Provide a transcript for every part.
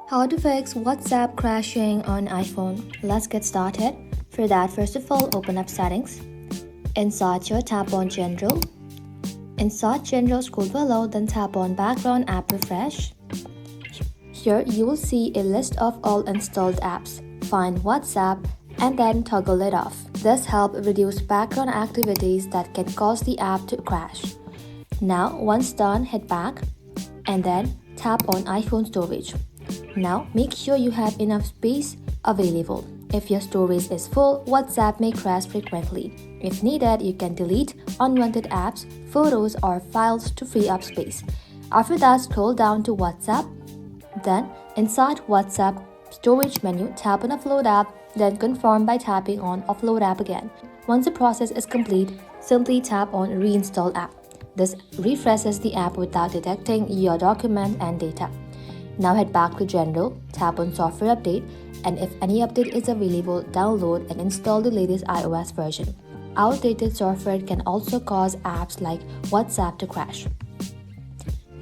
How to fix WhatsApp crashing on iPhone. Let's get started. For that, first of all, open up Settings. Inside your, tap on General. Inside General, scroll below, then tap on Background App Refresh. Here you will see a list of all installed apps. Find WhatsApp and then toggle it off. This helps reduce background activities that can cause the app to crash. Now, once done, head back and then tap on iPhone storage. Now, make sure you have enough space available. If your storage is full, WhatsApp may crash frequently. If needed, you can delete unwanted apps, photos, or files to free up space. After that, scroll down to WhatsApp. Then, inside WhatsApp storage menu, tap on Offload app, then confirm by tapping on Offload app again. Once the process is complete, simply tap on Reinstall app. This refreshes the app without detecting your document and data. Now head back to General, tap on Software Update, and if any update is available, download and install the latest iOS version. Outdated software can also cause apps like WhatsApp to crash.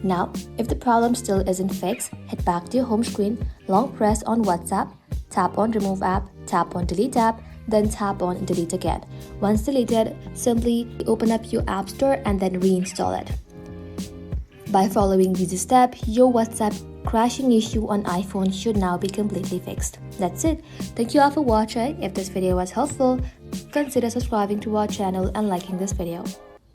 Now, if the problem still isn't fixed, head back to your home screen, long press on WhatsApp, tap on Remove app, tap on Delete app, then tap on Delete again. Once deleted, simply open up your App Store and then reinstall it. By following these steps, your WhatsApp crashing issue on iPhone should now be completely fixed. That's it. Thank you all for watching. If this video was helpful, consider subscribing to our channel and liking this video.